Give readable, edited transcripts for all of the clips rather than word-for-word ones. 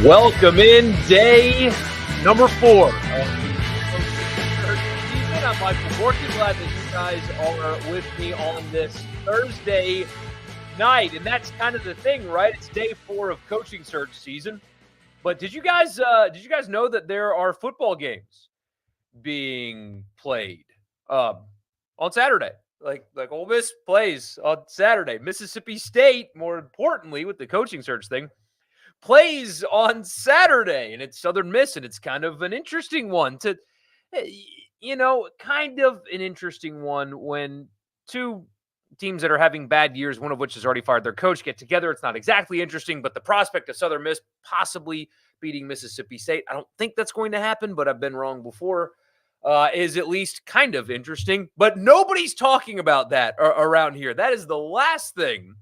Welcome in day number 4 of the season. I'm Michael Borky. Glad that you guys are with me on this Thursday night. And that's kind of the thing, right? It's day 4 of coaching search season. But did you guys know that there are football games being played on Saturday? Like Ole Miss plays on Saturday. Mississippi State, more importantly, with the coaching search thing, plays on Saturday, and it's Southern Miss, and it's kind of an interesting one when two teams that are having bad years, one of which has already fired their coach, get together. It's not exactly interesting, but the prospect of Southern Miss possibly beating Mississippi State, I don't think that's going to happen, but I've been wrong before, is at least kind of interesting. But nobody's talking about that around here. That is the last thing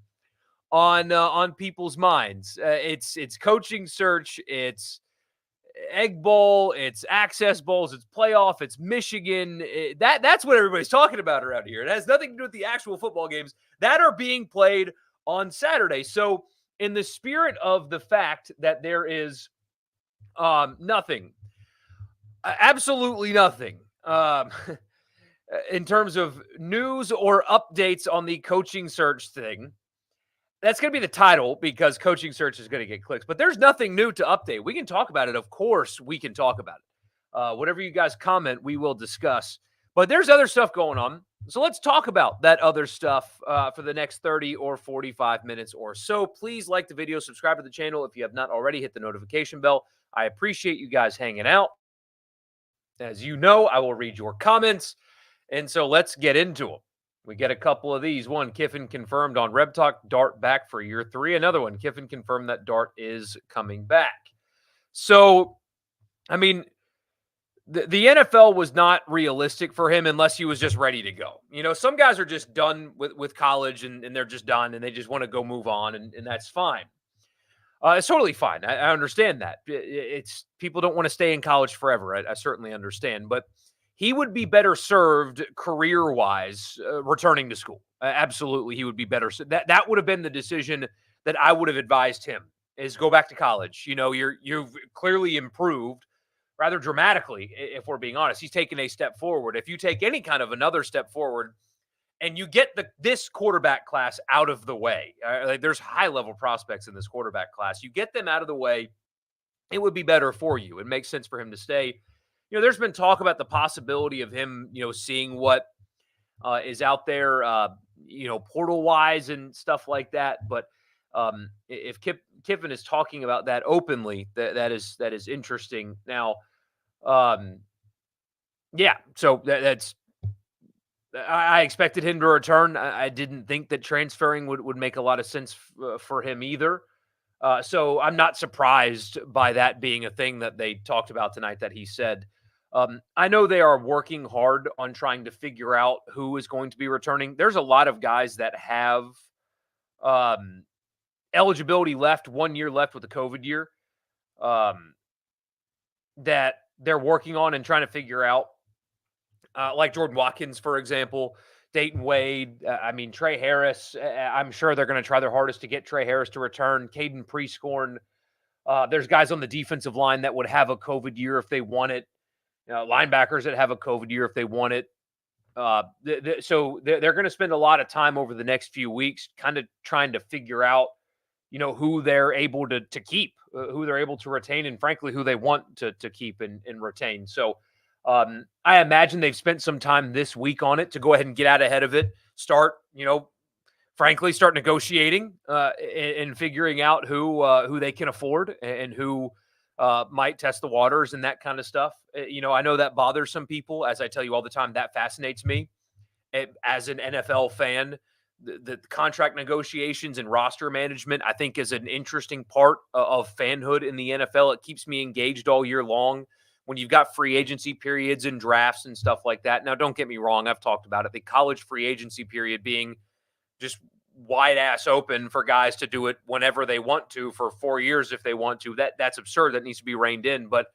on people's minds. It's coaching search, it's Egg Bowl, it's Access Bowls, it's playoff, it's Michigan. That's what everybody's talking about around here. It has nothing to do with the actual football games that are being played on Saturday. So in the spirit of the fact that there is nothing, absolutely nothing, in terms of news or updates on the coaching search thing, that's going to be the title because coaching search is going to get clicks. But there's nothing new to update. We can talk about it. Of course, we can talk about it. Whatever you guys comment, we will discuss. But there's other stuff going on. So let's talk about that other stuff for the next 30 or 45 minutes or so. Please like the video, subscribe to the channel. If you have not already, hit the notification bell. I appreciate you guys hanging out. As you know, I will read your comments. And so let's get into them. We get a couple of these. One, Kiffin confirmed on Reb Talk, Dart back for year 3. Another one, Kiffin confirmed that Dart is coming back. So, I mean, the NFL was not realistic for him unless he was just ready to go. You know, some guys are just done with college and they're just done and they just want to go move on, and that's fine. It's totally fine. I understand that. It's people don't want to stay in college forever. I certainly understand, but he would be better served career-wise returning to school. Absolutely, he would be better. That would have been the decision that I would have advised him, is go back to college. You know, you've clearly improved rather dramatically, if we're being honest. He's taken a step forward. If you take any kind of another step forward and you get this quarterback class out of the way, like there's high-level prospects in this quarterback class. You get them out of the way, it would be better for you. It makes sense for him to stay. You know, there's been talk about the possibility of him, you know, seeing what is out there, you know, portal-wise and stuff like that. But if Kiffin is talking about that openly, that is interesting. Now, yeah, so that's I expected him to return. I didn't think that transferring would make a lot of sense for him either. So I'm not surprised by that being a thing that they talked about tonight that he said. I know they are working hard on trying to figure out who is going to be returning. There's a lot of guys that have eligibility left, 1 year left with the COVID year, that they're working on and trying to figure out, like Jordan Watkins, for example, Dayton Wade. I mean, Trey Harris. I'm sure they're going to try their hardest to get Trey Harris to return. Caden Prescorn. There's guys on the defensive line that would have a COVID year if they want it. Linebackers that have a COVID year if they want it. So they're going to spend a lot of time over the next few weeks kind of trying to figure out, you know, who they're able to keep, who they're able to retain, and frankly, who they want to keep and retain. So I imagine they've spent some time this week on it to go ahead and get out ahead of it, start, you know, frankly, start negotiating and figuring out who they can afford and who might test the waters and that kind of stuff. You know, I know that bothers some people. As I tell you all the time, that fascinates me. As an NFL fan, the contract negotiations and roster management, I think, is an interesting part of fanhood in the NFL. It keeps me engaged all year long when you've got free agency periods and drafts and stuff like that. Now, don't get me wrong. I've talked about it. The college free agency period being just wide ass open for guys to do it whenever they want to for 4 years if they want to. That's absurd. That needs to be reined in. But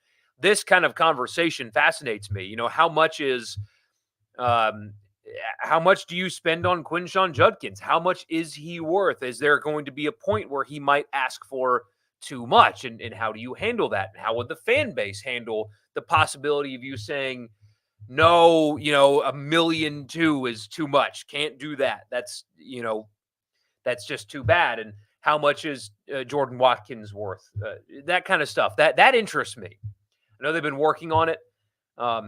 this kind of conversation fascinates me. You know, how much do you spend on Quinshon Judkins? How much is he worth? Is there going to be a point where he might ask for too much. And how do you handle that? And how would the fan base handle the possibility of you saying, no, $1.2 million is too much. Can't do that. That's just too bad. And how much is Jordan Watkins worth? That kind of stuff. That interests me. I know they've been working on it. A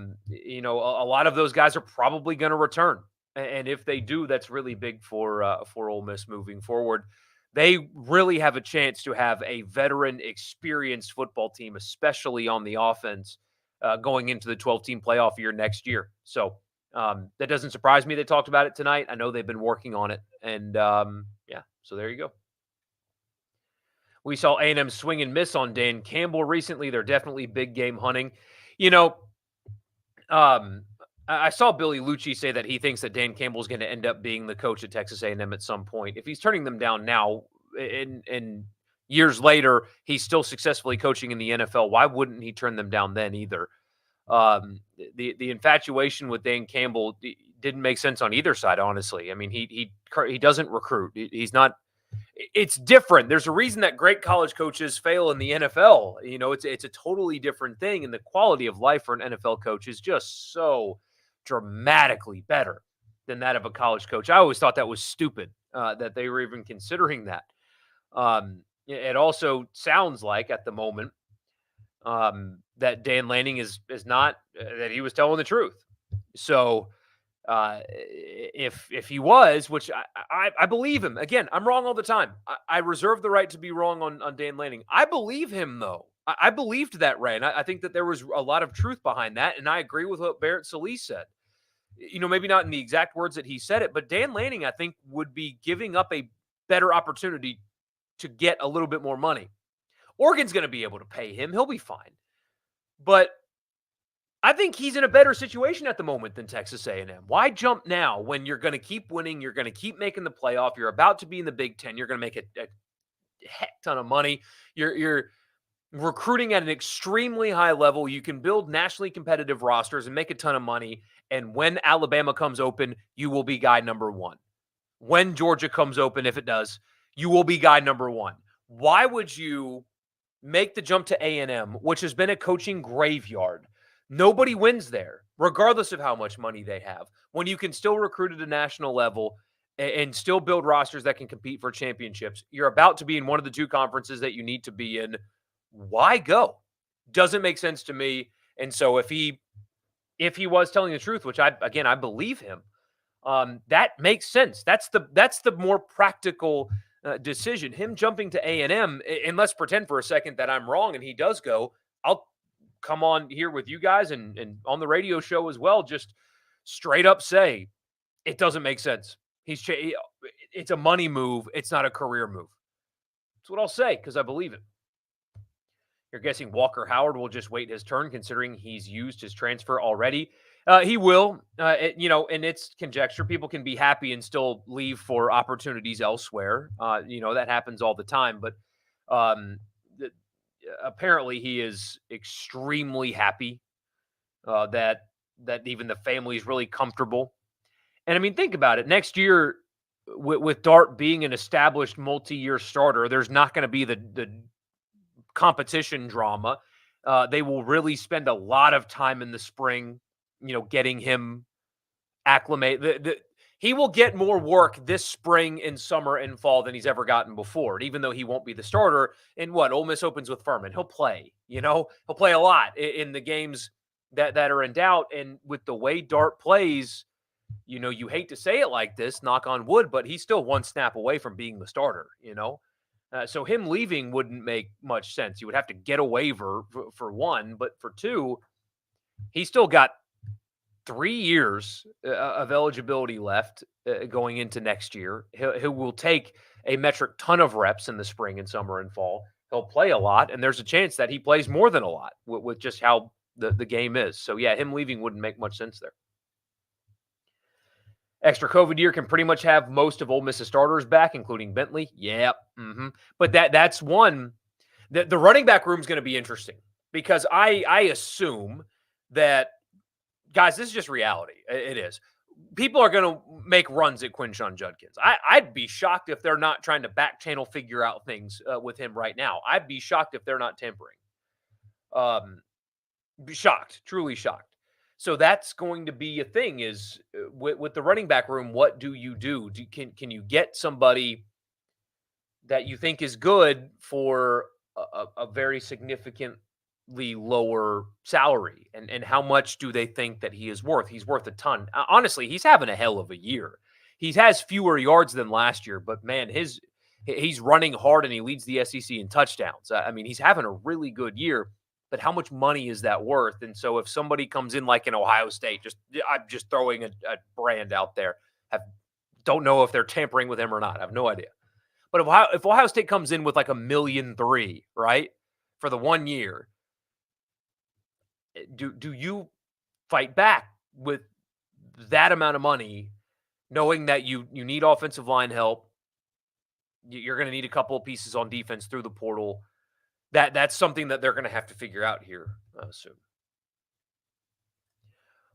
lot of those guys are probably going to return, and if they do, that's really big for Ole Miss moving forward. They really have a chance to have a veteran, experienced football team, especially on the offense, going into the 12-team playoff year next year. So that doesn't surprise me. They talked about it tonight. I know they've been working on it, and so there you go. We saw A&M swing and miss on Dan Campbell recently. They're definitely big game hunting. I saw Billy Lucci say that he thinks that Dan Campbell is going to end up being the coach at Texas A&M at some point. If he's turning them down now, and years later he's still successfully coaching in the NFL, why wouldn't he turn them down then either? The infatuation with Dan Campbell didn't make sense on either side, honestly. I mean, he doesn't recruit. He's not. It's different. There's a reason that great college coaches fail in the NFL. It's a totally different thing, and the quality of life for an NFL coach is just so dramatically better than that of a college coach. I always thought that was stupid that they were even considering that. It also sounds like at the moment that Dan Lanning is not that he was telling the truth. So if he was, which I believe him. Again, I'm wrong all the time. I reserve the right to be wrong on Dan Lanning. I believe him, though. I believed that, Ray, and I think that there was a lot of truth behind that, and I agree with what Barrett Salee said. Maybe not in the exact words that he said it, but Dan Lanning, I think, would be giving up a better opportunity to get a little bit more money. Oregon's going to be able to pay him. He'll be fine. But I think he's in a better situation at the moment than Texas A&M. Why jump now when you're going to keep winning? You're going to keep making the playoff. You're about to be in the Big Ten. You're going to make a heck ton of money. You're recruiting at an extremely high level. You can build nationally competitive rosters and make a ton of money. And when Alabama comes open, you will be guy number one. When Georgia comes open, if it does, you will be guy number one. Why would you make the jump to A&M, which has been a coaching graveyard? Nobody wins there, regardless of how much money they have, when you can still recruit at a national level and still build rosters that can compete for championships. You're about to be in one of the two conferences that you need to be in. Why go? Doesn't make sense to me. And so if he was telling the truth, which I believe him, that makes sense. That's the more practical decision. Him jumping to A&M, and let's pretend for a second that I'm wrong and he does go, I'll come on here with you guys and on the radio show as well, just straight up say it doesn't make sense. It's a money move. It's not a career move. That's what I'll say because I believe it. You're guessing Walker Howard will just wait his turn considering he's used his transfer already. He will, and it's conjecture. People can be happy and still leave for opportunities elsewhere. That happens all the time, but apparently he is extremely happy that even the family is really comfortable. And I mean, think about it. Next year, with Dart being an established multi-year starter, there's not going to be the competition drama. They will really spend a lot of time in the spring, getting him acclimated. He will get more work this spring and summer and fall than he's ever gotten before. And even though he won't be the starter, and Ole Miss opens with Furman, he'll play. He'll play a lot in the games that are in doubt. And with the way Dart plays, you hate to say it like this, knock on wood, but he's still one snap away from being the starter. So him leaving wouldn't make much sense. You would have to get a waiver for one, but for two, he's still got 3 years of eligibility left going into next year. He will take a metric ton of reps in the spring and summer and fall. He'll play a lot, and there's a chance that he plays more than a lot with just how the game is. So, yeah, him leaving wouldn't make much sense there. Extra COVID year can pretty much have most of Ole Miss's starters back, including Bentley. Yep. Mm-hmm. But that's one. The running back room is going to be interesting because I assume that, guys, this is just reality. It is. people are going to make runs at Quinshon Judkins. I'd be shocked if they're not trying to back channel figure out things with him right now. I'd be shocked if they're not tampering. Be shocked, truly shocked. So that's going to be a thing is with the running back room, what do you do? Can you get somebody that you think is good for a very significantly lower salary? And how much do they think that he is worth? He's worth a ton. Honestly, he's having a hell of a year. He has fewer yards than last year, but man, he's running hard and he leads the SEC in touchdowns. I mean, he's having a really good year. But how much money is that worth? And so if somebody comes in like in Ohio State, I'm just throwing a brand out there. Don't know if they're tampering with him or not. I have no idea. But if Ohio State comes in with like $1.3 million, right, for the 1 year, do you fight back with that amount of money, knowing that you need offensive line help? You're going to need a couple of pieces on defense through the portal. That's something that they're going to have to figure out here soon.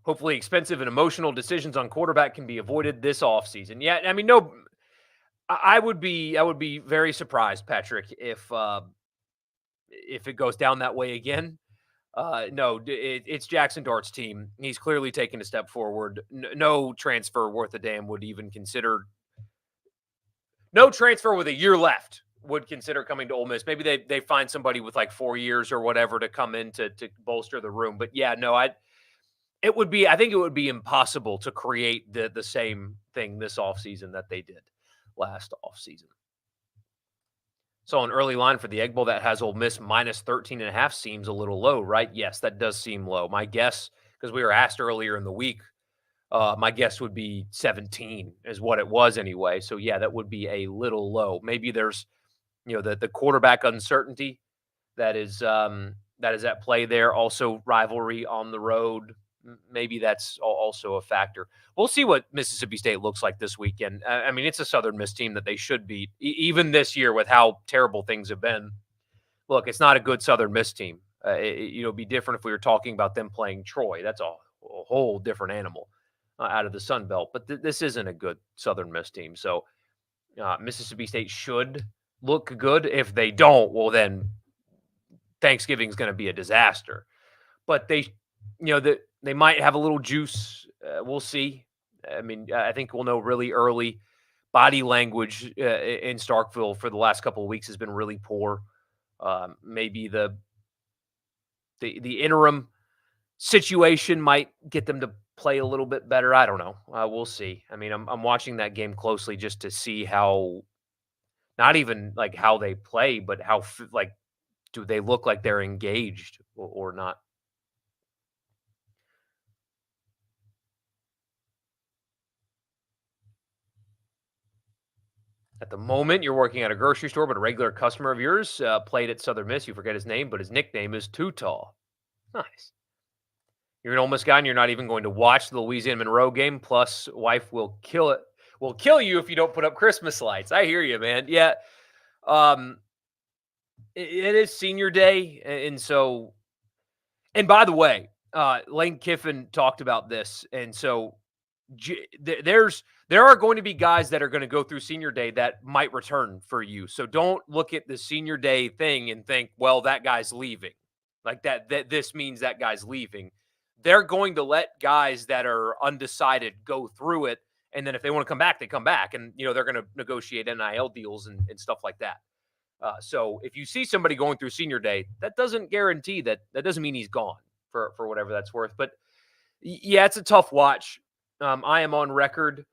Hopefully, expensive and emotional decisions on quarterback can be avoided this offseason. Yeah, I mean, no, I would be very surprised, Patrick, if it goes down that way again. No, it's Jackson Dart's team. He's clearly taken a step forward. No transfer worth a damn would even consider. No transfer with a year left would consider coming to Ole Miss. Maybe they find somebody with like 4 years or whatever to come in to bolster the room. But yeah, no, I think it would be impossible to create the same thing this offseason that they did last offseason. So an early line for the Egg Bowl that has Ole Miss minus 13.5 seems a little low, right? Yes, that does seem low. My guess, because we were asked earlier in the week, my guess would be 17 is what it was anyway. So yeah, that would be a little low. Maybe there's the quarterback uncertainty that is at play there. Also, rivalry on the road. Maybe that's also a factor. We'll see what Mississippi State looks like this weekend. I mean, it's a Southern Miss team that they should beat, even this year with how terrible things have been. Look, it's not a good Southern Miss team. It'd be different if we were talking about them playing Troy. That's a whole different animal out of the Sun Belt. But this isn't a good Southern Miss team. So Mississippi State should look good. If they don't, well, then Thanksgiving is going to be a disaster. But they might have a little juice. We'll see. I mean, I think we'll know really early. Body language in Starkville for the last couple of weeks has been really poor. Maybe the interim situation might get them to play a little bit better. I don't know. We'll see. I mean, I'm watching that game closely just to see how, not even like how they play, but how do they look like they're engaged or not? At the moment, you're working at a grocery store, but a regular customer of yours played at Southern Miss. You forget his name, but his nickname is Too Tall. Nice. You're an Ole Miss guy, and you're not even going to watch the Louisiana Monroe game. Plus, wife will kill it. Will kill you if you don't put up Christmas lights. I hear you, man. Yeah. It is senior day, and so. And by the way, Lane Kiffin talked about this, and so there are going to be guys that are going to go through senior day that might return for you. So don't look at the senior day thing and think, well, that guy's leaving. Like that this means that guy's leaving. They're going to let guys that are undecided go through it. And then if they want to come back, they come back. And, they're going to negotiate NIL deals and stuff like that. So if you see somebody going through senior day, that doesn't guarantee that doesn't mean he's gone for whatever that's worth. But yeah, it's a tough watch. I am on record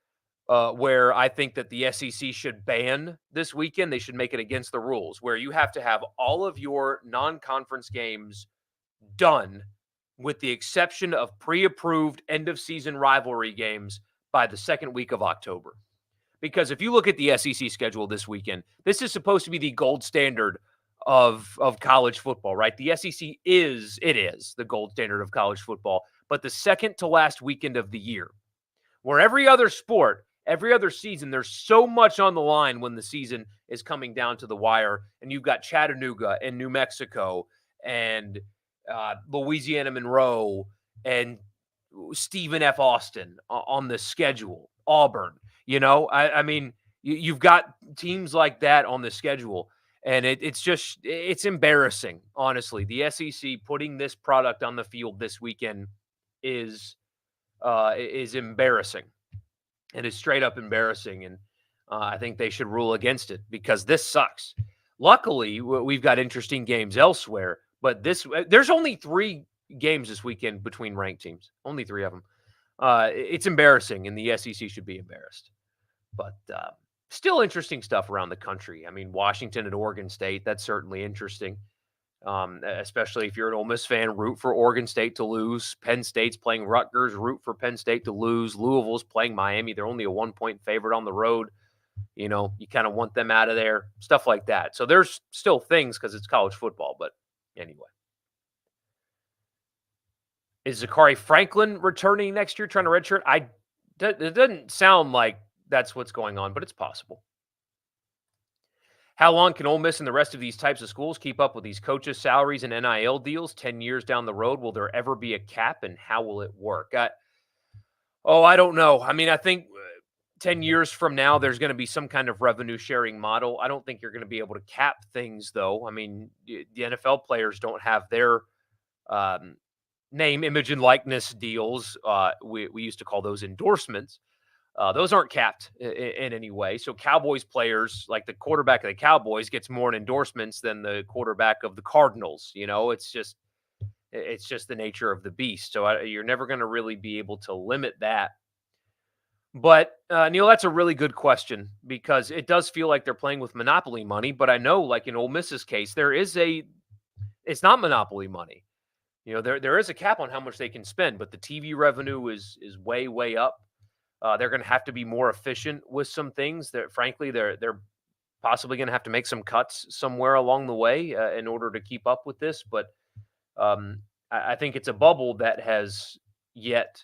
where I think that the SEC should ban this weekend. They should make it against the rules, where you have to have all of your non-conference games done with the exception of pre-approved end-of-season rivalry games by the second week of October. Because if you look at the SEC schedule this weekend, this is supposed to be the gold standard of college football, right? The SEC is the gold standard of college football, but the second to last weekend of the year, where every other sport, every other season, there's so much on the line when the season is coming down to the wire, and you've got Chattanooga and New Mexico and Louisiana Monroe and Stephen F. Austin on the schedule, Auburn. I mean, you've got teams like that on the schedule, and it's embarrassing, honestly. The SEC putting this product on the field this weekend is embarrassing. It is straight up embarrassing, and I think they should rule against it because this sucks. Luckily, we've got interesting games elsewhere, but there's only 3 games this weekend between ranked teams. Only 3 of them. It's embarrassing, and the SEC should be embarrassed. But still interesting stuff around the country. I mean, Washington and Oregon State, that's certainly interesting. Especially if you're an Ole Miss fan, root for Oregon State to lose. Penn State's playing Rutgers, root for Penn State to lose. Louisville's playing Miami. They're only a 1-point favorite on the road. You kind of want them out of there, stuff like that. So there's still things because it's college football. But anyway. Is Zachary Franklin returning next year, trying to redshirt? It doesn't sound like that's what's going on, but it's possible. How long can Ole Miss and the rest of these types of schools keep up with these coaches' salaries and NIL deals? 10 years down the road, will there ever be a cap, and how will it work? I don't know. I mean, I think 10 years from now, there's going to be some kind of revenue sharing model. I don't think you're going to be able to cap things, though. I mean, the NFL players don't have their name, image, and likeness deals. We used to call those endorsements. Those aren't capped in any way. So Cowboys players, like the quarterback of the Cowboys, gets more in endorsements than the quarterback of the Cardinals. It's just the nature of the beast. So you're never going to really be able to limit that. But Neil, that's a really good question because it does feel like they're playing with monopoly money. But I know, like in Ole Miss's case, it's not monopoly money. There is a cap on how much they can spend, but the TV revenue is way, way up. They're going to have to be more efficient with some things. That, frankly, they're possibly going to have to make some cuts somewhere along the way in order to keep up with this. But I think it's a bubble that has yet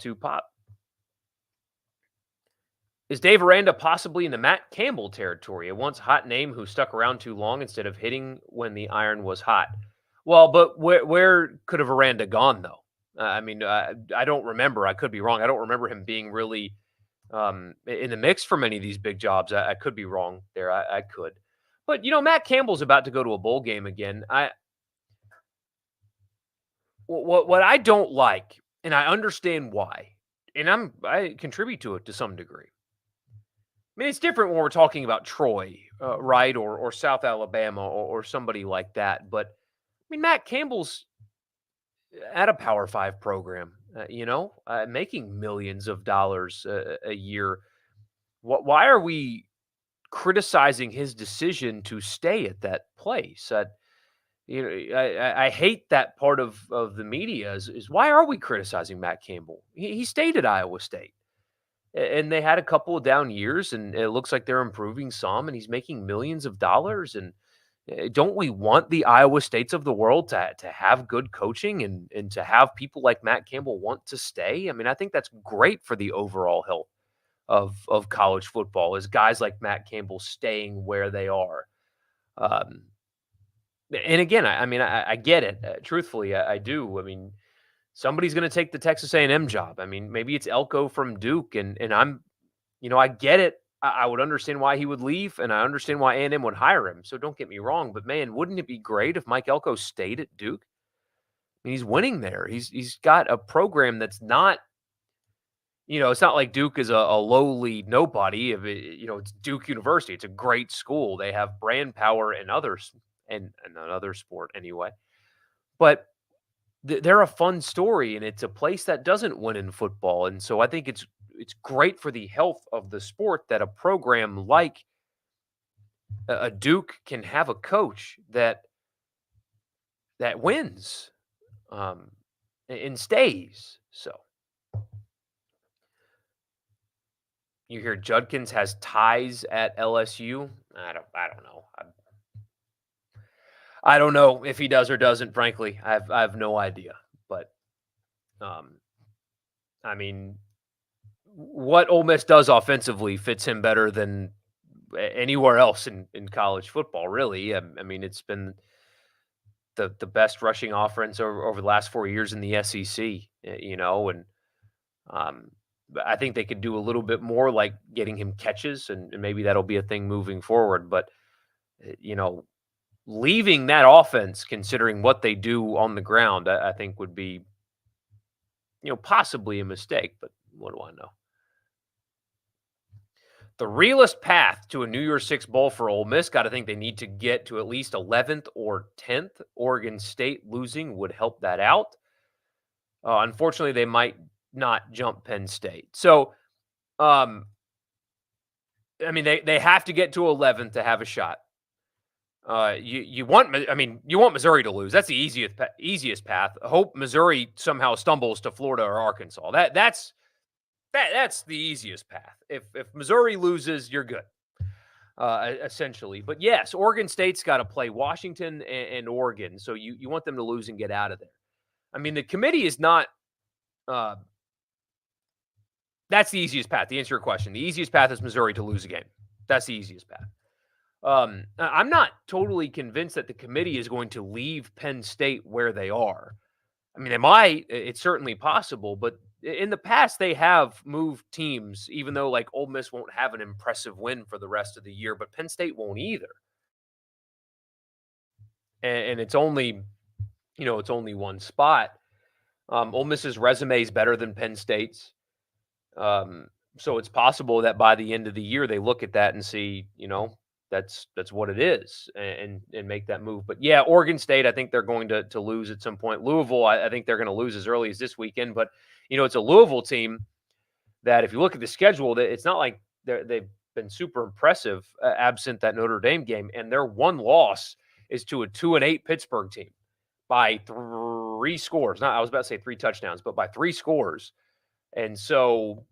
to pop. Is Dave Aranda possibly in the Matt Campbell territory? A once hot name who stuck around too long instead of hitting when the iron was hot. Well, but where could have Aranda gone, though? I mean, I don't remember. I could be wrong. I don't remember him being really in the mix for many of these big jobs. I could be wrong there. I could. But, Matt Campbell's about to go to a bowl game again. What I don't like, and I understand why, and I contribute to it to some degree. I mean, it's different when we're talking about Troy, right, or South Alabama or somebody like that. But, I mean, Matt Campbell's at a Power 5 program, making millions of dollars a year. Why are we criticizing his decision to stay at that place? I hate that part of the media is why are we criticizing Matt Campbell? He stayed at Iowa State, and they had a couple of down years, and it looks like they're improving some, and he's making millions of dollars. And don't we want the Iowa States of the world to have good coaching and to have people like Matt Campbell want to stay? I mean, I think that's great for the overall health of college football is guys like Matt Campbell staying where they are. And again, I get it. Truthfully, I do. I mean, somebody's going to take the Texas A&M job. I mean, maybe it's Elko from Duke, and I'm, I get it. I would understand why he would leave, and I understand why A&M would hire him. So don't get me wrong, but man, wouldn't it be great if Mike Elko stayed at Duke? I mean, he's winning there. He's got a program that's not, it's not like Duke is a lowly nobody. It's Duke University. It's a great school. They have brand power and others, and another sport anyway. But they're a fun story, and it's a place that doesn't win in football. And so I think it's great for the health of the sport that a program like a Duke can have a coach that wins and stays. So you hear Judkins has ties at LSU. I don't know. I don't know if he does or doesn't. Frankly, I have no idea. But I mean, what Ole Miss does offensively fits him better than anywhere else in college football, really. I mean, it's been the best rushing offense over the last 4 years in the SEC. and but I think they could do a little bit more, like getting him catches, and maybe that'll be a thing moving forward. But leaving that offense, considering what they do on the ground, I think would be possibly a mistake. But what do I know? The realest path to a New Year's Six bowl for Ole Miss, got to think they need to get to at least 11th or 10th. Oregon State losing would help that out. Unfortunately, they might not jump Penn State. So, I mean, they have to get to 11th to have a shot. You want Missouri to lose. That's the easiest path. Hope Missouri somehow stumbles to Florida or Arkansas. That's the easiest path. If Missouri loses, you're good, essentially. But yes, Oregon State's got to play Washington and Oregon, so you want them to lose and get out of there. I mean, the committee is not. That's the easiest path. To answer your question, the easiest path is Missouri to lose a game. That's the easiest path. I'm not totally convinced that the committee is going to leave Penn State where they are. I mean, they might. It's certainly possible, but in the past, they have moved teams, even though like Ole Miss won't have an impressive win for the rest of the year, but Penn State won't either. And it's only, it's only one spot. Ole Miss's resume is better than Penn State's. So it's possible that by the end of the year, they look at that and see, that's what it is, and make that move. But yeah, Oregon State, I think they're going to lose at some point. Louisville, I think they're going to lose as early as this weekend. But it's a Louisville team that, if you look at the schedule, it's not like they've been super impressive absent that Notre Dame game, and their one loss is to a 2-8 Pittsburgh team by 3 scores. I was about to say 3 touchdowns, but by 3 scores. And so,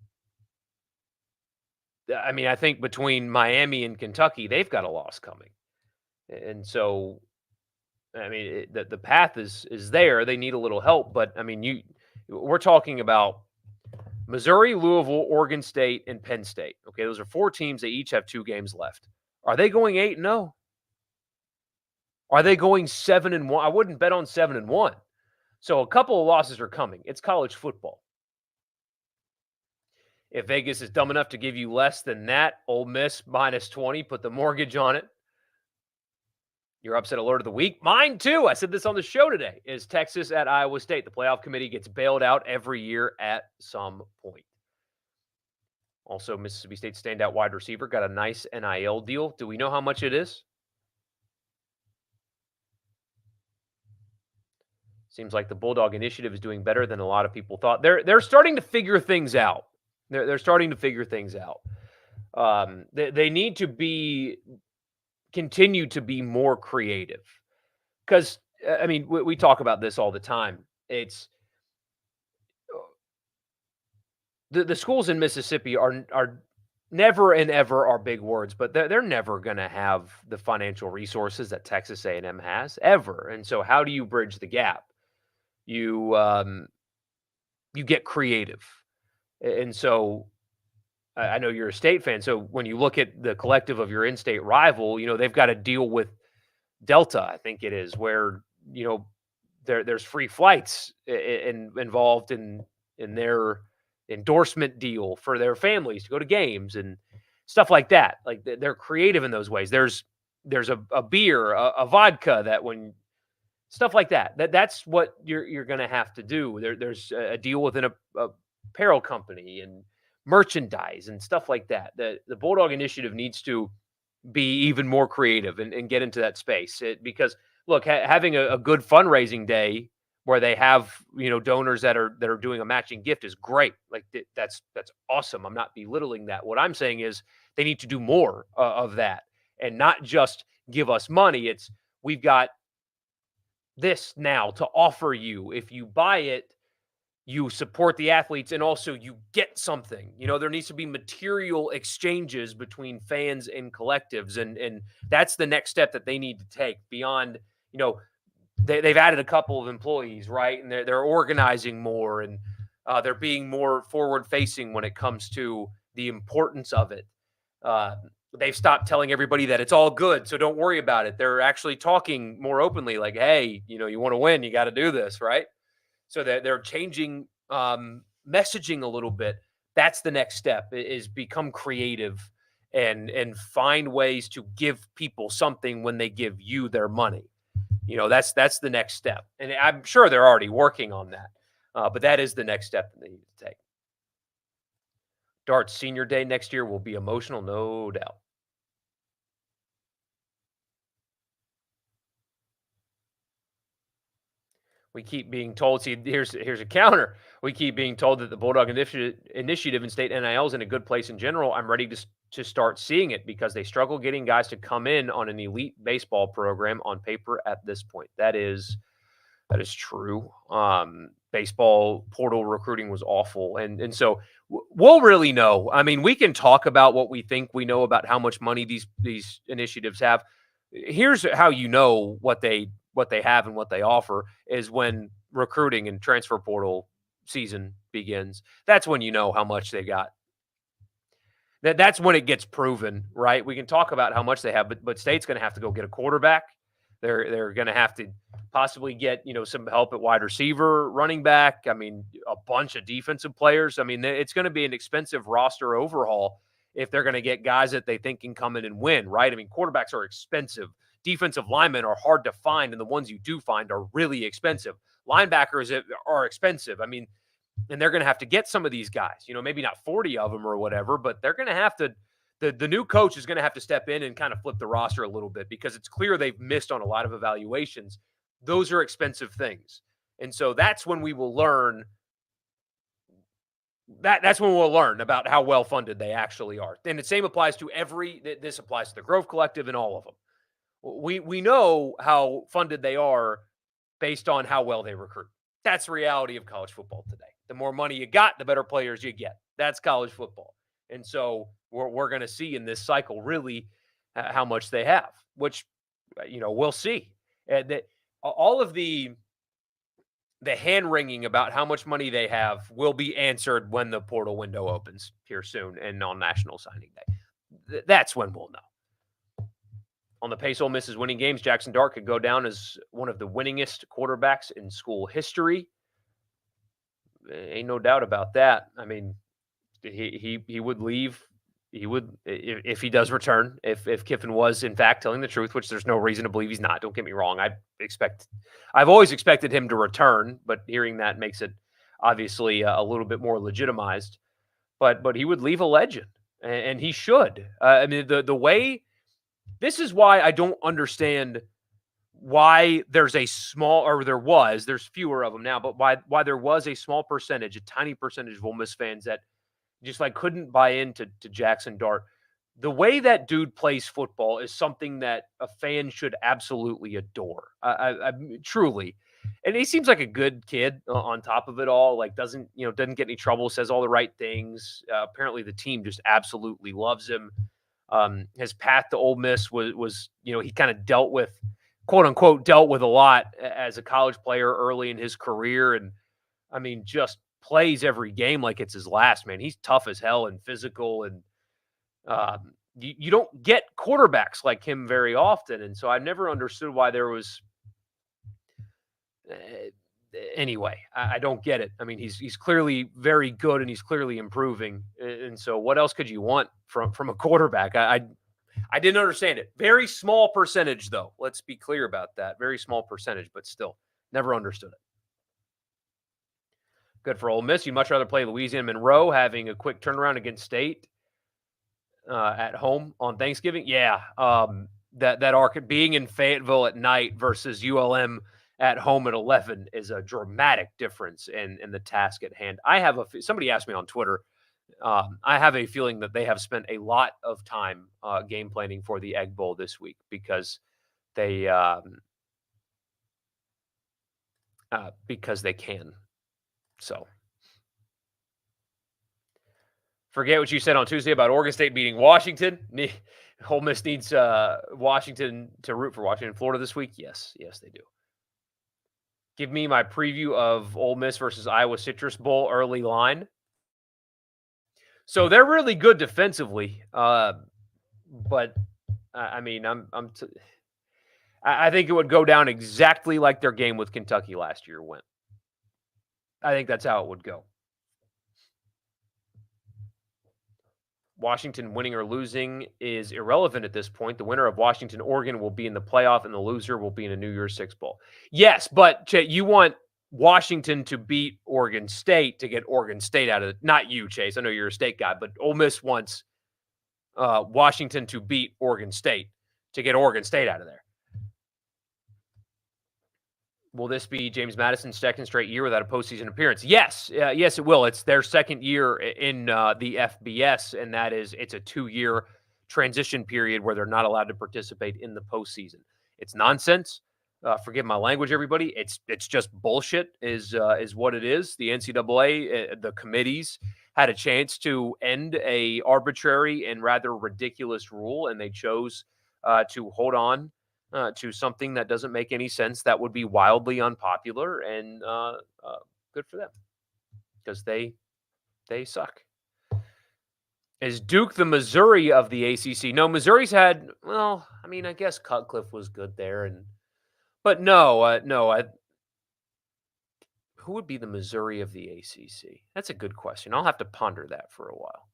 I mean, I think between Miami and Kentucky, they've got a loss coming. And so, I mean, the path is there. They need a little help. But, I mean, we're talking about Missouri, Louisville, Oregon State, and Penn State. Okay, those are 4 teams. They each have 2 games left. Are they going 8-0? Are they going 7-1? I wouldn't bet on 7-1. So a couple of losses are coming. It's college football. If Vegas is dumb enough to give you less than that, Ole Miss minus 20, put the mortgage on it. Your upset alert of the week. Mine too. I said this on the show today, is Texas at Iowa State. The playoff committee gets bailed out every year at some point. Also, Mississippi State standout wide receiver got a nice NIL deal. Do we know how much it is? Seems like the Bulldog Initiative is doing better than a lot of people thought. They're starting to figure things out. They're starting to figure things out. They need to continue to be more creative, because I mean, we talk about this all the time. It's the schools in Mississippi are never and ever are big words, but they're never going to have the financial resources that Texas A&M has ever. And so, how do you bridge the gap? You get creative. And so, I know you're a State fan. So when you look at the collective of your in-state rival, they've got to deal with Delta, I think it is, where, there's free flights involved in their endorsement deal for their families to go to games and stuff like that. Like, they're creative in those ways. There's a beer, a vodka that when stuff like that's what you're going to have to do. There's a deal within a apparel company and merchandise and stuff like that. The Bulldog Initiative needs to be even more creative and get into that space. Because look, having a good fundraising day where they have donors that are doing a matching gift is great. Like, that's awesome. I'm not belittling that. What I'm saying is they need to do more of that, and not just give us money. It's, we've got this now to offer you. If you buy it, you support the athletes, and also you get something. There needs to be material exchanges between fans and collectives, and that's the next step that they need to take beyond. They've added a couple of employees, right? And they're organizing more, and they're being more forward facing when it comes to the importance of it. They've stopped telling everybody that it's all good, so don't worry about it. They're actually talking more openly, like, hey, you want to win, you got to do this, right? So that they're changing messaging a little bit. That's the next step is become creative and find ways to give people something when they give you their money. That's the next step. And I'm sure they're already working on that. But that is the next step that they need to take. Dart's senior day next year will be emotional, no doubt. We keep being told, see, here's a counter. We keep being told that the Bulldog initiative in state NIL is in a good place in general. I'm ready to start seeing it because they struggle getting guys to come in on an elite baseball program on paper at this point. That is true. Baseball portal recruiting was awful, and so we'll really know. I mean, we can talk about what we think we know about how much money these initiatives have. Here's how you know what they have and what they offer is when recruiting and transfer portal season begins. That's when you know how much they got. That's when it gets proven, right? We can talk about how much they have, but State's going to have to go get a quarterback. They're going to have to possibly get some help at wide receiver, running back. I mean, a bunch of defensive players. I mean, it's going to be an expensive roster overhaul if they're going to get guys that they think can come in and win, right? I mean, quarterbacks are expensive. Defensive linemen are hard to find, and the ones you do find are really expensive. Linebackers are expensive. I mean, and they're going to have to get some of these guys, maybe not 40 of them or whatever, but they're going to have to, the new coach is going to have to step in and kind of flip the roster a little bit because it's clear they've missed on a lot of evaluations. Those are expensive things. And so that's when we will learn that's when we'll learn about how well funded they actually are. And the same applies to this applies to the Grove Collective and all of them. We know how funded they are based on how well they recruit. That's the reality of college football today. The more money you got, the better players you get. That's college football. And so we're going to see in this cycle really how much they have, which, we'll see. And all of the hand-wringing about how much money they have will be answered when the portal window opens here soon and on National Signing Day. That's when we'll know. On the pace Ole Miss is winning games, Jackson Dart could go down as one of the winningest quarterbacks in school history. Ain't no doubt about that. I mean, he would leave. He would if he does return. If Kiffin was in fact telling the truth, which there's no reason to believe he's not. Don't get me wrong. I've always expected him to return, but hearing that makes it obviously a little bit more legitimized. But he would leave a legend, and he should. I mean, the way. This is why I don't understand why there's there's fewer of them now, but why there was a small percentage, a tiny percentage of Ole Miss fans that just couldn't buy into Jackson Dart. The way that dude plays football is something that a fan should absolutely adore. I truly. And he seems like a good kid on top of it all. Doesn't get any trouble, says all the right things. Apparently the team just absolutely loves him. His path to Ole Miss was he kind of quote unquote dealt with a lot as a college player early in his career. And I mean, just plays every game like it's his last, man. He's tough as hell and physical. And you don't get quarterbacks like him very often. And so I never understood why there was anyway, I don't get it. I mean, he's clearly very good and he's clearly improving. And so what else could you want from a quarterback? I didn't understand it. Very small percentage, though. Let's be clear about that. Very small percentage, but still never understood it. Good for Ole Miss. You'd much rather play Louisiana Monroe having a quick turnaround against State at home on Thanksgiving. Yeah. That arc being in Fayetteville at night versus ULM at home at 11 is a dramatic difference in the task at hand. Somebody asked me on Twitter. I have a feeling that they have spent a lot of time game planning for the Egg Bowl this week because they can. So forget what you said on Tuesday about Oregon State beating Washington. Ole Miss needs Washington to root for Washington. Florida this week? Yes, they do. Give me my preview of Ole Miss versus Iowa Citrus Bowl early line. So they're really good defensively, but I mean, I think it would go down exactly like their game with Kentucky last year went. I think that's how it would go. Washington winning or losing is irrelevant at this point. The winner of Washington, Oregon will be in the playoff, and the loser will be in a New Year's Six bowl. Yes, but you want Washington to beat Oregon State to get Oregon State out of it. Not you, Chase. I know you're a state guy, but Ole Miss wants Washington to beat Oregon State to get Oregon State out of there. Will this be James Madison's second straight year without a postseason appearance? Yes. Yes, it will. It's their second year in the FBS, and it's a 2-year transition period where they're not allowed to participate in the postseason. It's nonsense. Forgive my language, everybody. It's just bullshit is what it is. The NCAA, the committees had a chance to end a arbitrary and rather ridiculous rule, and they chose to hold on to something that doesn't make any sense, that would be wildly unpopular, and good for them because they suck. Is Duke the Missouri of the ACC? No, Missouri's had, well, I mean, I guess Cutcliffe was good there, but no, who would be the Missouri of the ACC? That's a good question. I'll have to ponder that for a while.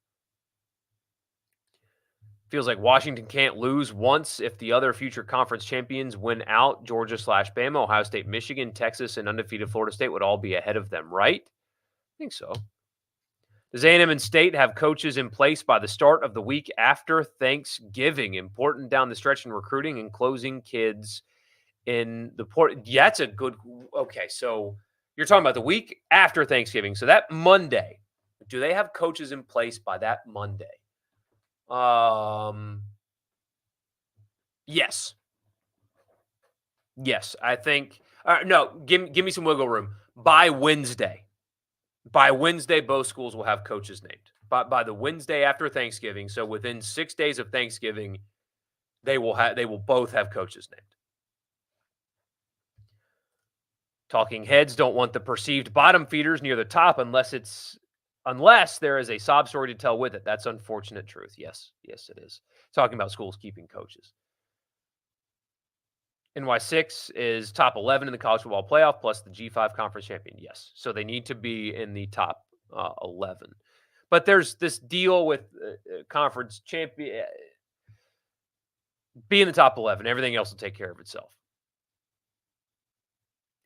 Feels like Washington can't lose once if the other future conference champions win out. Georgia/Bama, Ohio State, Michigan, Texas, and undefeated Florida State would all be ahead of them, right? I think so. Does A&M and State have coaches in place by the start of the week after Thanksgiving? Important down the stretch in recruiting and closing kids in the port. Yeah, that's a good. Okay, so you're talking about the week after Thanksgiving. So that Monday, do they have coaches in place by that Monday? Yes. Yes, I think no, give me some wiggle room. By Wednesday. By Wednesday, both schools will have coaches named. By the Wednesday after Thanksgiving, so within 6 days of Thanksgiving, they will both have coaches named. Talking heads don't want the perceived bottom feeders near the top unless there is a sob story to tell with it. That's unfortunate truth. Yes, it is. Talking about schools keeping coaches. NY6 is top 11 in the college football playoff plus the G5 conference champion. Yes. So they need to be in the top 11. But there's this deal with conference champion. Be in the top 11. Everything else will take care of itself.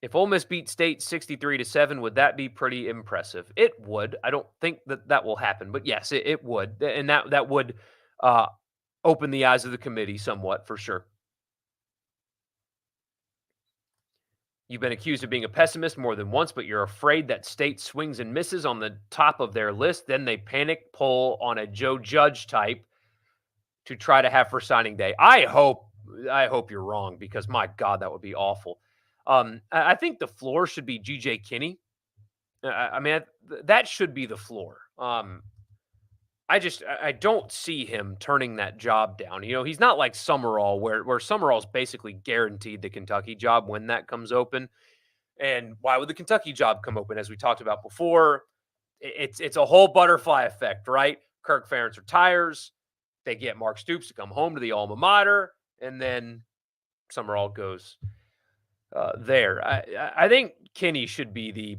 If Ole Miss beat State 63-7, would that be pretty impressive? It would. I don't think that will happen, but yes, it would. And that would open the eyes of the committee somewhat, for sure. You've been accused of being a pessimist more than once, but you're afraid that State swings and misses on the top of their list. Then they panic pull on a Joe Judge type to try to have for signing day. I hope you're wrong, because my God, that would be awful. I think the floor should be G.J. Kinney. I mean, that should be the floor. I don't see him turning that job down. You know, he's not like Summerall, where Summerall's basically guaranteed the Kentucky job when that comes open. And why would the Kentucky job come open? As we talked about before, it's a whole butterfly effect, right? Kirk Ferentz retires. They get Mark Stoops to come home to the alma mater, and then Summerall goes there. I think Kinney should be the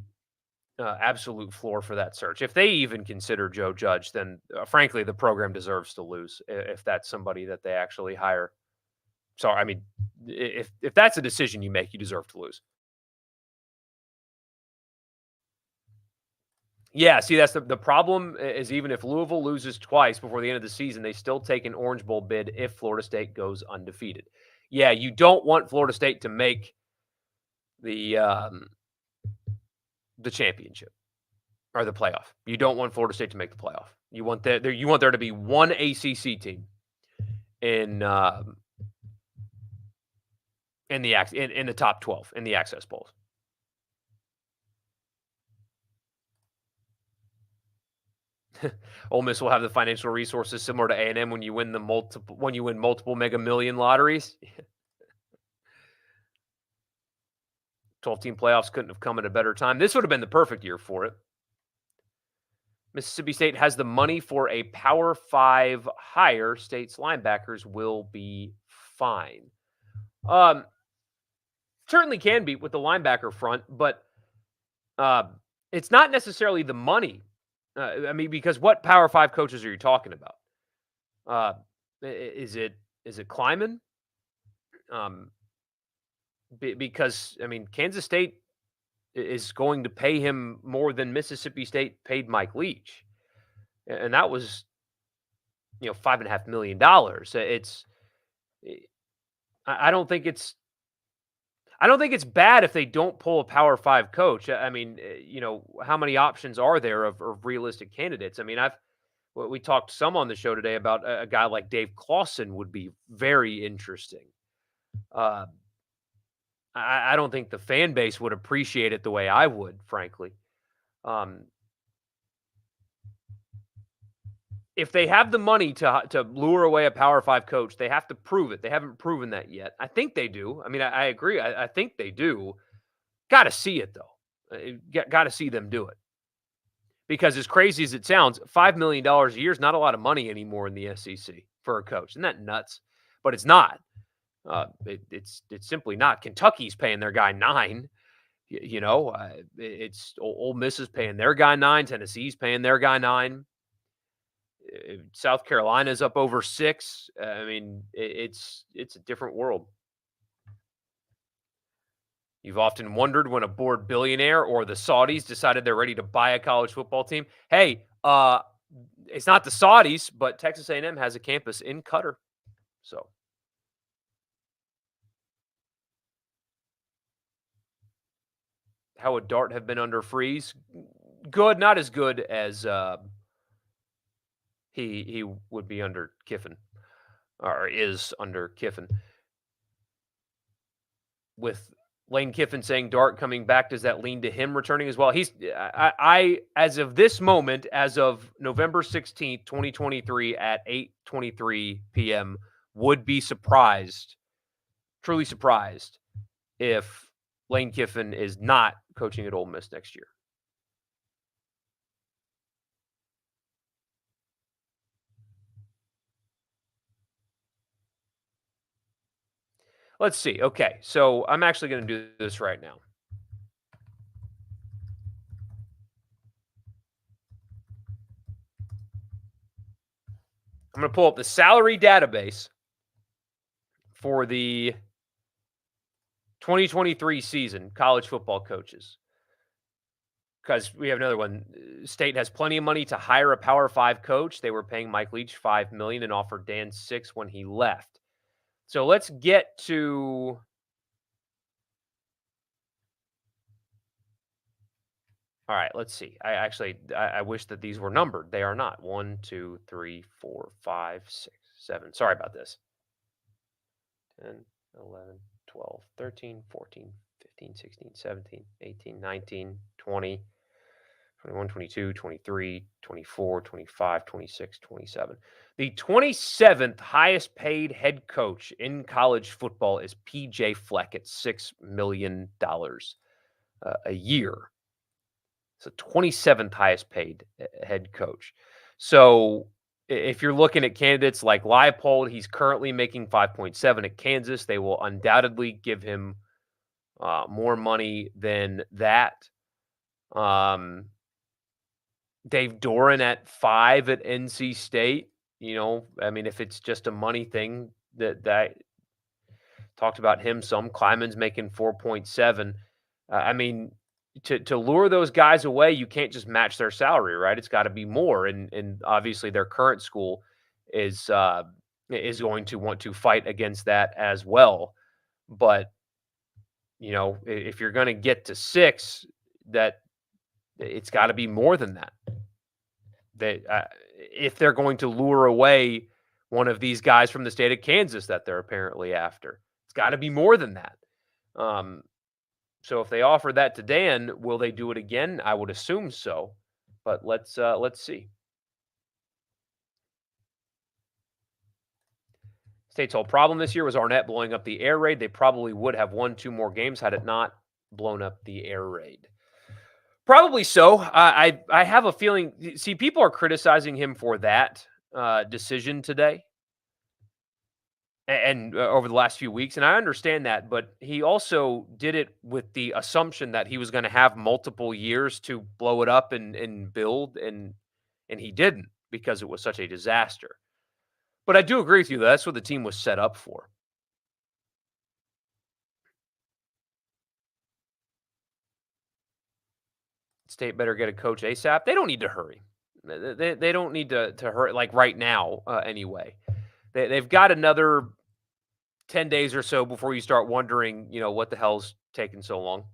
absolute floor for that search. If they even consider Joe Judge, then frankly, the program deserves to lose if that's somebody that they actually hire. Sorry, I mean, if that's a decision you make, you deserve to lose. Yeah, see, that's the problem is, even if Louisville loses twice before the end of the season, they still take an Orange Bowl bid if Florida State goes undefeated. Yeah, you don't want Florida State to make the championship or the playoff. You don't want Florida State to make the playoff. You want there to be one ACC team in the top 12 in the Access Bowls. Ole Miss will have the financial resources similar to A&M when you win multiple Mega Million lotteries. 12-team playoffs couldn't have come at a better time. This would have been the perfect year for it. Mississippi State has the money for a Power 5 hire. State's linebackers will be fine. Certainly can be with the linebacker front, but it's not necessarily the money. I mean, because what Power 5 coaches are you talking about? Uh, is it Kleiman? Um, because I mean, Kansas State is going to pay him more than Mississippi State paid Mike Leach, and that was $5.5 million. Eh, I don't think it's bad if they don't pull a Power 5 coach. I mean, how many options are there of realistic candidates? I mean, we talked some on the show today about a guy like Dave Clawson would be very interesting. Uh, I don't think the fan base would appreciate it the way I would, frankly. Um, if they have the money to lure away a Power 5 coach, they have to prove it. They haven't proven that yet. I think they do. I mean, I agree. I think they do. Got to see it though. Got to see them do it. Because as crazy as it sounds, $5 million a year is not a lot of money anymore in the SEC for a coach. Isn't that nuts? But it's not. It's simply not. Kentucky's paying their guy 9. It's Ole Miss is paying their guy 9. Tennessee's paying their guy 9. South Carolina's up over 6. I mean, it's a different world. You've often wondered when a bored billionaire or the Saudis decided they're ready to buy a college football team. Hey, it's not the Saudis, but Texas A&M has a campus in Qatar. So, how would Dart have been under Freeze? Good, not as good as he would be under Kiffin, or is under Kiffin. With Lane Kiffin saying Dart coming back, does that lean to him returning as well? I as of this moment, as of November 16th, 2023 at 8:23 p.m., would be surprised, truly surprised, if Lane Kiffin is not coaching at Ole Miss next year. Let's see. Okay, so I'm actually going to do this right now. I'm going to pull up the salary database for the 2023 season, college football coaches. Because we have another one. State has plenty of money to hire a Power 5 coach. They were paying Mike Leach $5 million and offered Dan $6 million when he left. So let's get to all right, let's see. I wish that these were numbered. They are not. 1, 2, 3, 4, 5, 6, 7. Sorry about this. 10, 11, 12, 13, 14, 15, 16, 17, 18, 19, 20, 21, 22, 23, 24, 25, 26, 27. The 27th highest paid head coach in college football is PJ Fleck at $6 million a year. So 27th highest paid head coach. So if you're looking at candidates like Leipold, he's currently making 5.7 at Kansas. They will undoubtedly give him more money than that. Dave Doran at 5 at NC State. I mean, if it's just a money thing, that talked about him some. Kleiman's making 4.7. I mean, to lure those guys away, you can't just match their salary, right? It's got to be more, and obviously their current school is going to want to fight against that as well. But if you're going to get to 6, that it's got to be more than that. If they're going to lure away one of these guys from the state of Kansas that they're apparently after, it's got to be more than that. So if they offer that to Dan, will they do it again? I would assume so, but let's see. State's whole problem this year was Arnett blowing up the air raid. They probably would have won 2 more games had it not blown up the air raid. Probably so. I have a feeling. See, people are criticizing him for that decision today. and over the last few weeks, and I understand that, but he also did it with the assumption that he was going to have multiple years to blow it up and build, and he didn't because it was such a disaster. But I do agree with you, though. That's what the team was set up for. State better get a coach ASAP. They don't need to hurry. They don't need to hurry like right now anyway. They've got another 10 days or so before you start wondering, what the hell's taking so long.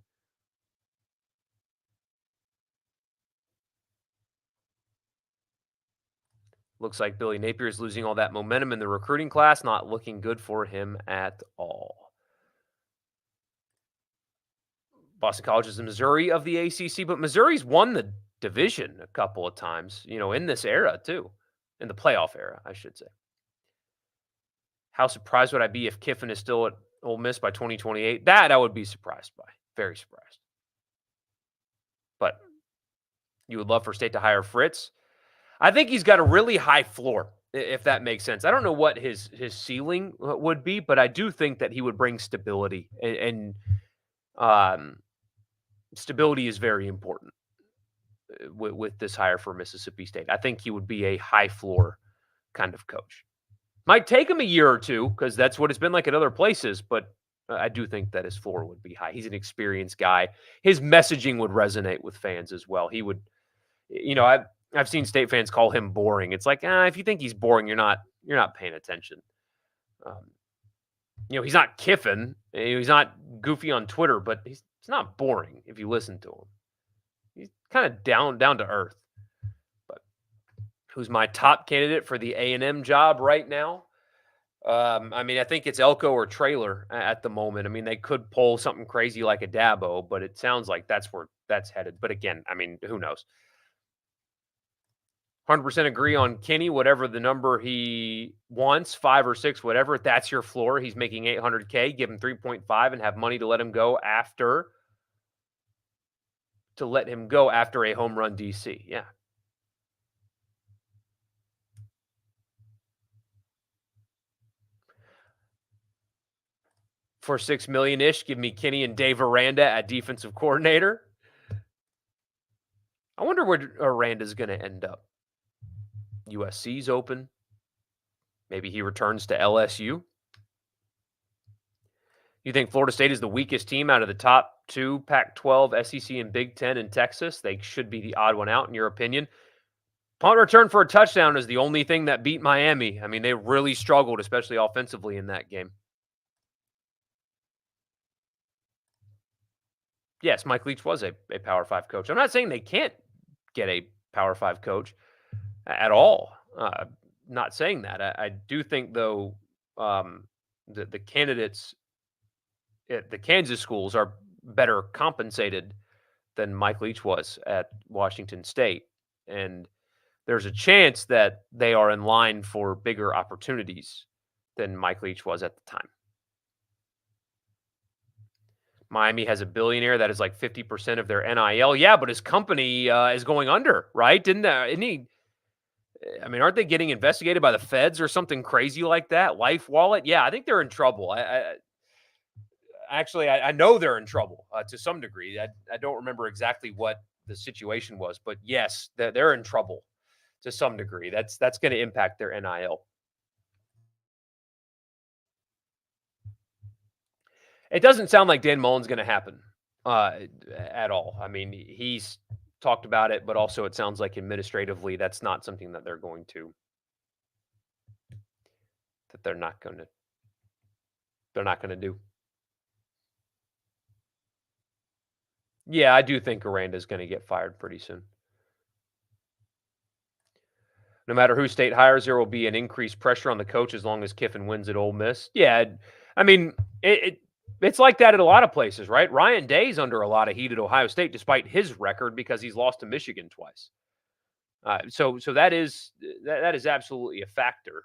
Looks like Billy Napier is losing all that momentum in the recruiting class, not looking good for him at all. Boston College is the Missouri of the ACC, but Missouri's won the division a couple of times, in this era too, in the playoff era, I should say. How surprised would I be if Kiffin is still at Ole Miss by 2028? That I would be surprised by, very surprised. But you would love for State to hire Fritz. I think he's got a really high floor, if that makes sense. I don't know what his ceiling would be, but I do think that he would bring stability, and um, stability is very important with this hire for Mississippi State. I think he would be a high floor kind of coach. Might take him a year or two because that's what it's been like at other places, but I do think that his floor would be high. He's an experienced guy. His messaging would resonate with fans as well. He would, I've seen State fans call him boring. It's like, if you think he's boring, you're not paying attention. He's not Kiffin. He's not goofy on Twitter, but he's not boring if you listen to him. He's kind of down to earth. But who's my top candidate for the A&M job right now? I think it's Elko or Traylor at the moment. They could pull something crazy like a Dabo, but it sounds like that's where that's headed. But again, who knows? 100% agree on Kenny, whatever the number he wants, 5 or 6, whatever, that's your floor. He's making $800K, give him 3.5 and have money to let him go after a home run DC. Yeah. For $6 million-ish, give me Kenny and Dave Aranda at defensive coordinator. I wonder where Aranda's going to end up. USC's open. Maybe he returns to LSU. You think Florida State is the weakest team out of the top 2, Pac-12, SEC, and Big Ten in Texas? They should be the odd one out, in your opinion. Punt return for a touchdown is the only thing that beat Miami. They really struggled, especially offensively in that game. Yes, Mike Leach was a Power 5 coach. I'm not saying they can't get a Power 5 coach at all. Not saying that. I do think, though, the candidates at the Kansas schools are better compensated than Mike Leach was at Washington State. And there's a chance that they are in line for bigger opportunities than Mike Leach was at the time. Miami has a billionaire that is like 50% of their NIL. Yeah, but his company is going under, right? Isn't he? Aren't they getting investigated by the feds or something crazy like that? Life Wallet? Yeah, I think they're in trouble. I know they're in trouble to some degree. I don't remember exactly what the situation was, but yes, they're in trouble to some degree. That's going to impact their NIL. It doesn't sound like Dan Mullen's going to happen at all. He's talked about it, but also it sounds like administratively that's not something that they're not going to do. Yeah, I do think Aranda's going to get fired pretty soon. No matter who State hires, there will be an increased pressure on the coach as long as Kiffin wins at Ole Miss. Yeah, it's like that at a lot of places, right? Ryan Day's under a lot of heat at Ohio State despite his record because he's lost to Michigan twice. So that is absolutely a factor.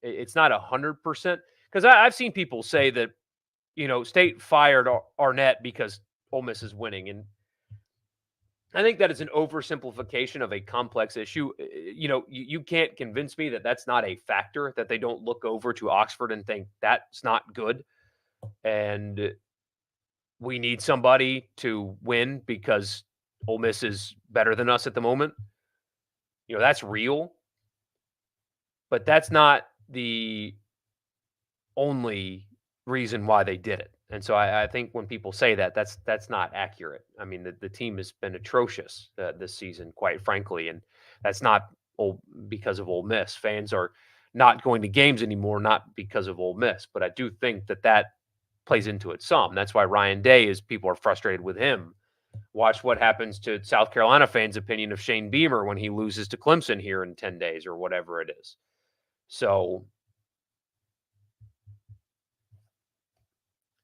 It's not 100% because I've seen people say that State fired Arnett because Ole Miss is winning, and I think that is an oversimplification of a complex issue. You can't convince me that that's not a factor, that they don't look over to Oxford and think that's not good. And we need somebody to win because Ole Miss is better than us at the moment. That's real, but that's not the only reason why they did it. And so I think when people say that, that's not accurate. I mean, the team has been atrocious this season, quite frankly, and that's not because of Ole Miss. Fans are not going to games anymore, not because of Ole Miss, but I do think that plays into it some. That's why Ryan Day people are frustrated with him. Watch what happens to South Carolina fans' opinion of Shane Beamer when he loses to Clemson here in 10 days or whatever it is. So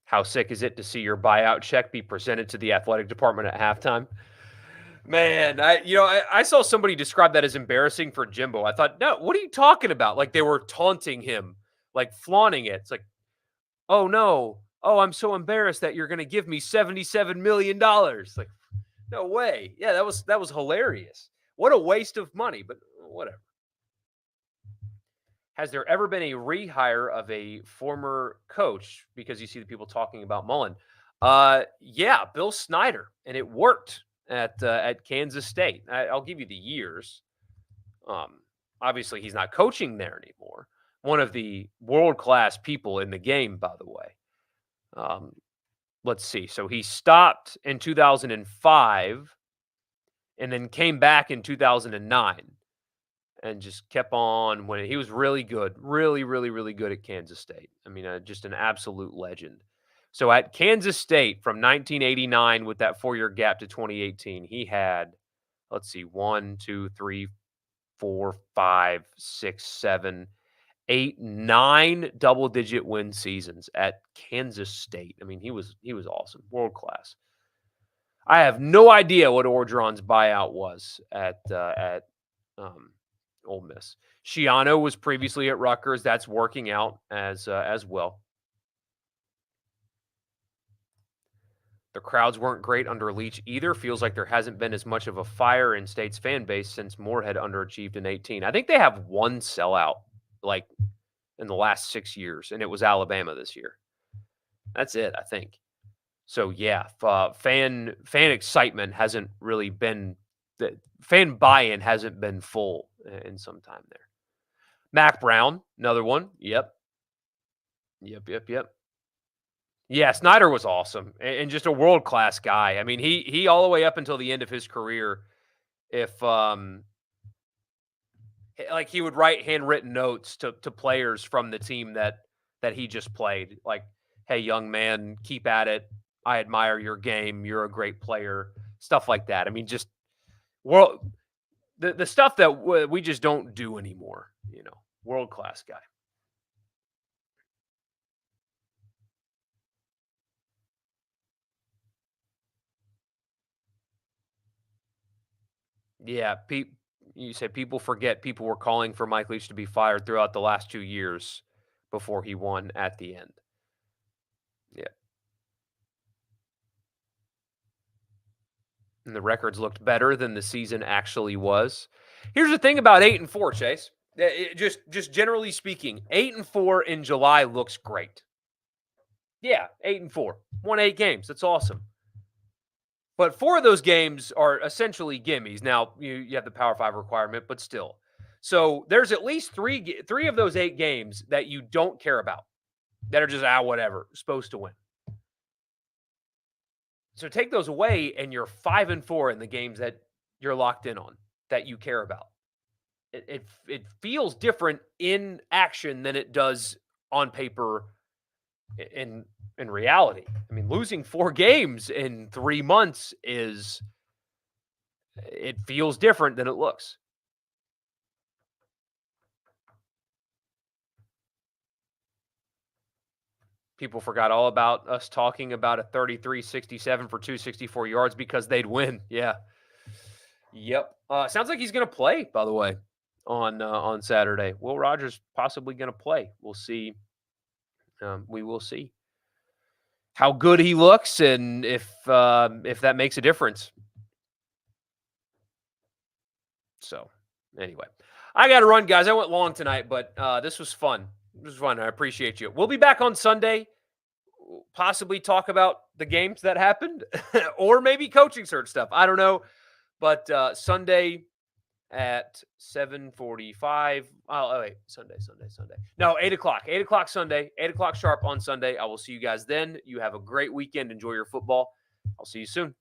how sick is it to see your buyout check be presented to the athletic department at halftime? Man, I saw somebody describe that as embarrassing for Jimbo. I thought, no, what are you talking about? Like they were taunting him, like flaunting it. It's like, oh no, oh I'm so embarrassed that you're going to give me $77 million. Like, no way. Yeah, that was hilarious. What a waste of money, but whatever. Has there ever been a rehire of a former coach? Because you see the people talking about Mullen. Yeah, Bill Snyder, and it worked at Kansas State. I'll give you the years. Obviously, he's not coaching there anymore. One of the world class people in the game, by the way. Let's see. So he stopped in 2005, and then came back in 2009. And just kept on winning. He was really good, really, really, really good at Kansas State. I mean, just an absolute legend. So at Kansas State from 1989 with that 4-year gap to 2018, he had, let's see, 1, 2, 3, 4, 5, 6, 7, 8, 9 double-digit win seasons at Kansas State. I mean, he was awesome, world class. I have no idea what Orgeron's buyout was at Ole Miss. Schiano was previously at Rutgers. That's working out as well. The crowds weren't great under Leach either. Feels like there hasn't been as much of a fire in State's fan base since Moorhead underachieved in 18. I think they have one sellout like in the last 6 years, and it was Alabama this year. That's it, I think. So yeah, fan excitement hasn't really been fan buy-in hasn't been full in some time there. Mac Brown, another one. Yep. Yeah, Snyder was awesome and just a world-class guy. I mean, he all the way up until the end of his career, if like he would write handwritten notes to players from the team that he just played. Like, hey, young man, keep at it. I admire your game. You're a great player. Stuff like that. I mean, just the stuff that we just don't do anymore. World-class guy. Yeah, you said people forget people were calling for Mike Leach to be fired throughout the last 2 years before he won at the end. Yeah. And the records looked better than the season actually was. Here's the thing about 8-4, Chase. Just generally speaking, 8-4 in July looks great. Yeah, 8-4. Won 8 games. That's awesome. But 4 of those games are essentially gimmies. Now, you have the Power 5 requirement, but still. So there's at least 3 of those 8 games that you don't care about, that are just, whatever, supposed to win. So take those away, and you're 5-4 in the games that you're locked in on, that you care about. It feels different in action than it does on paper in reality. I mean, losing 4 games in 3 months it feels different than it looks. People forgot all about us talking about a 33-67 for 264 yards because they'd win. Yeah. Yep. Sounds like he's going to play, by the way, on Saturday. Will Rogers possibly going to play? We'll see. We will see how good he looks and if that makes a difference. So, anyway, I got to run, guys. I went long tonight, but this was fun. This was fun. I appreciate you. We'll be back on Sunday, possibly talk about the games that happened or maybe coaching search stuff. I don't know. But Sunday at 7:45. Oh, wait. Sunday. No, 8 o'clock. 8 o'clock Sunday. 8 o'clock sharp on Sunday. I will see you guys then. You have a great weekend. Enjoy your football. I'll see you soon.